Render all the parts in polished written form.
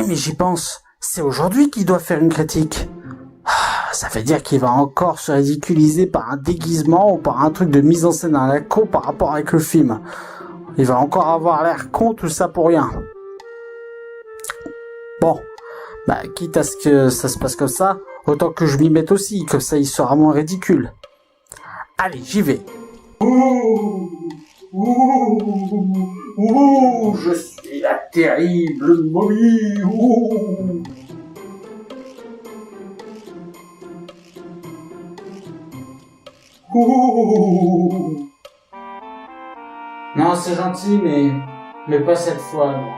mais j'y pense, c'est aujourd'hui qu'il doit faire une critique. Ça veut dire qu'il va encore se ridiculiser par un déguisement ou par un truc de mise en scène à la con par rapport avec le film. Il va encore avoir l'air con, tout ça pour rien. Bon, quitte à ce que ça se passe comme ça, autant que je m'y mette aussi, comme ça il sera moins ridicule. Allez, j'y vais. Je suis la terrible momie. Non, c'est gentil, mais pas cette fois, non.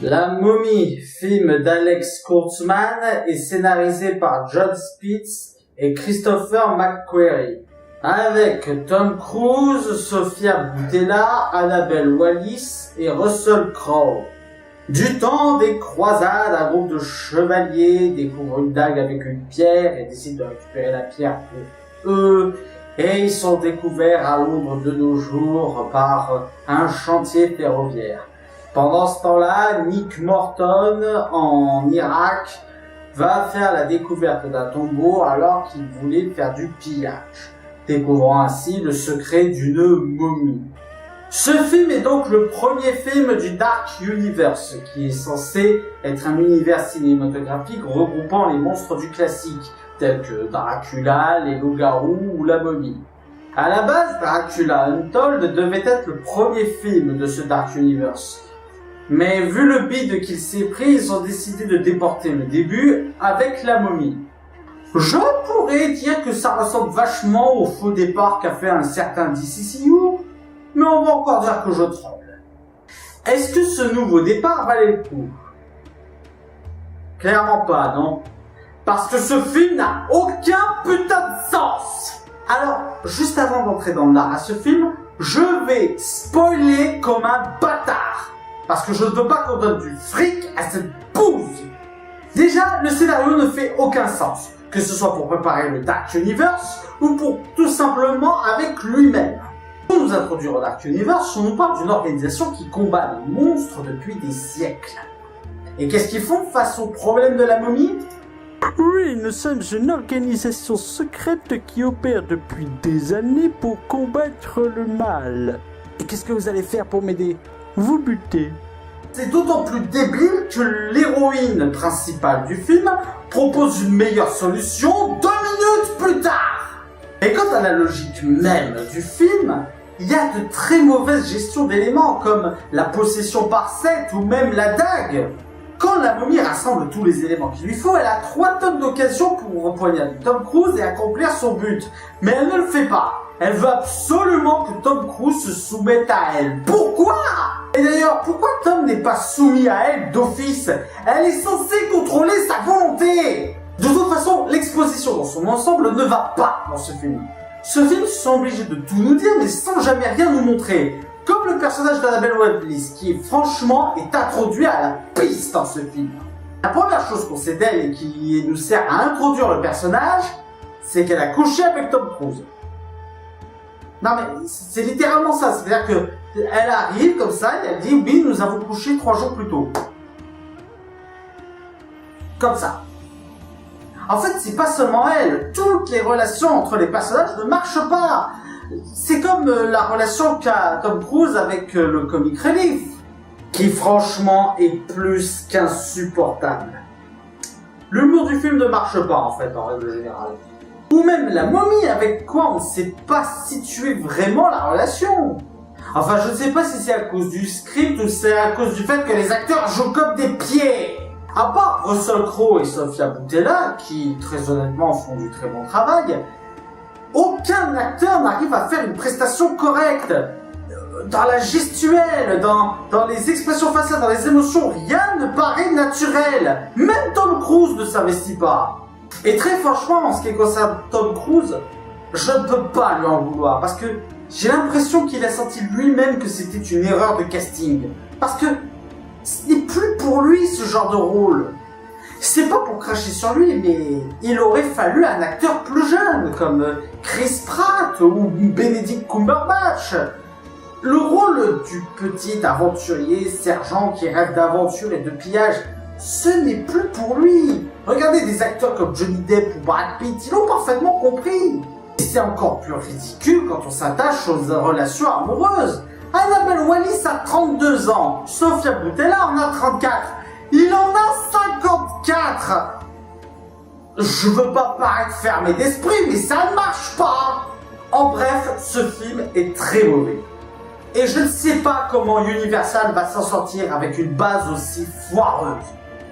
La Momie, film d'Alex Kurtzman, est scénarisé par John Spitz et Christopher McQuarrie, avec Tom Cruise, Sofia Boutella, Annabelle Wallis et Russell Crowe. Du temps des croisades, un groupe de chevaliers découvre une dague avec une pierre et décide de récupérer la pierre pour eux. Et ils sont découverts à Londres de nos jours par un chantier ferroviaire. Pendant ce temps-là, Nick Morton, en Irak, va faire la découverte d'un tombeau alors qu'il voulait faire du pillage, découvrant ainsi le secret d'une momie. Ce film est donc le premier film du Dark Universe, qui est censé être un univers cinématographique regroupant les monstres du classique, tels que Dracula, les loups-garous ou la momie. À la base, Dracula Untold devait être le premier film de ce Dark Universe. Mais vu le bide qu'il s'est pris, ils ont décidé de déporter le début avec la momie. Je pourrais dire que ça ressemble vachement au faux départ qu'a fait un certain DCCU, mais on va encore dire que je tremble. Est-ce que ce nouveau départ valait le coup? Clairement pas, non? Parce que ce film n'a aucun putain de sens! Alors, juste avant d'entrer dans l'art à ce film, je vais spoiler comme un bâtard! Parce que je ne veux pas qu'on donne du fric à cette bouse. Déjà, le scénario ne fait aucun sens. Que ce soit pour préparer le Dark Universe, ou pour tout simplement avec lui-même. Pour nous introduire au Dark Universe, on nous parle d'une organisation qui combat les monstres depuis des siècles. Et qu'est-ce qu'ils font face au problème de la momie? Oui, nous sommes une organisation secrète qui opère depuis des années pour combattre le mal. Et qu'est-ce que vous allez faire pour m'aider? Vous butez. C'est d'autant plus débile que l'héroïne principale du film propose une meilleure solution 2 minutes plus tard. Et quant à la logique même du film, il y a de très mauvaises gestions d'éléments comme la possession par secte ou même la dague. Quand la momie rassemble tous les éléments qu'il lui faut, elle a 3 tonnes d'occasions pour repoigner Tom Cruise et accomplir son but. Mais elle ne le fait pas. Elle veut absolument que Tom Cruise se soumette à elle. Pourquoi? Et d'ailleurs, pourquoi Tom n'est pas soumis à elle d'office? Elle est censée contrôler sa volonté. De toute façon, l'exposition dans son ensemble ne va pas dans ce film. Ce film se sent obligé de tout nous dire, mais sans jamais rien nous montrer. Comme le personnage d'Annabelle Wallis, qui franchement est introduit à la piste dans ce film. La première chose qu'on sait d'elle et qui nous sert à introduire le personnage, c'est qu'elle a couché avec Tom Cruise. Non mais c'est littéralement ça, c'est-à-dire que elle arrive comme ça et elle dit oui, nous avons couché 3 jours plus tôt. Comme ça. En fait, c'est pas seulement elle, toutes les relations entre les personnages ne marchent pas. C'est comme la relation qu'a Tom Cruise avec le comic relief, qui franchement est plus qu'insupportable. L'humour du film ne marche pas en fait, en règle générale. Ou même la momie, avec quoi on ne sait pas situer vraiment la relation. Enfin, je ne sais pas si c'est à cause du script ou c'est à cause du fait que les acteurs jouent comme des pieds. À part Russell Crowe et Sofia Boutella, qui très honnêtement font du très bon travail, aucun acteur n'arrive à faire une prestation correcte. Dans la gestuelle, dans les expressions faciales, dans les émotions, rien ne paraît naturel. Même Tom Cruise ne s'investit pas. Et très franchement, en ce qui concerne Tom Cruise, je ne peux pas lui en vouloir, parce que j'ai l'impression qu'il a senti lui-même que c'était une erreur de casting. Parce que ce n'est plus pour lui ce genre de rôle. C'est pas pour cracher sur lui, mais il aurait fallu un acteur plus jeune, comme Chris Pratt ou Benedict Cumberbatch. Le rôle du petit aventurier sergent qui rêve d'aventure et de pillage, ce n'est plus pour lui. Regardez des acteurs comme Johnny Depp ou Brad Pitt, ils l'ont parfaitement compris. Et c'est encore plus ridicule quand on s'attache aux relations amoureuses. Annabelle Wallis a 32 ans, Sofia Boutella en a 34. Il en a 54. Je veux pas paraître fermé d'esprit, mais ça ne marche pas. En bref, ce film est très mauvais. Et je ne sais pas comment Universal va s'en sortir avec une base aussi foireuse.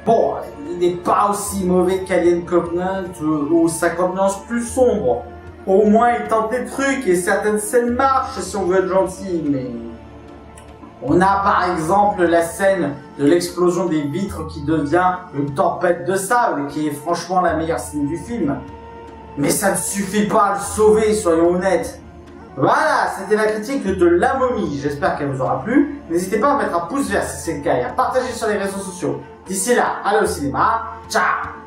Bon, il n'est pas aussi mauvais qu'Alien Covenant ou sa contenance plus sombre. Au moins, il tente des trucs et certaines scènes marchent si on veut être gentil, mais... On a par exemple la scène de l'explosion des vitres qui devient une tempête de sable, qui est franchement la meilleure scène du film. Mais ça ne suffit pas à le sauver, soyons honnêtes. Voilà, c'était la critique de La Momie. J'espère qu'elle vous aura plu. N'hésitez pas à mettre un pouce vert si c'est le cas et à partager sur les réseaux sociaux. D'ici là, allez au cinéma. Ciao!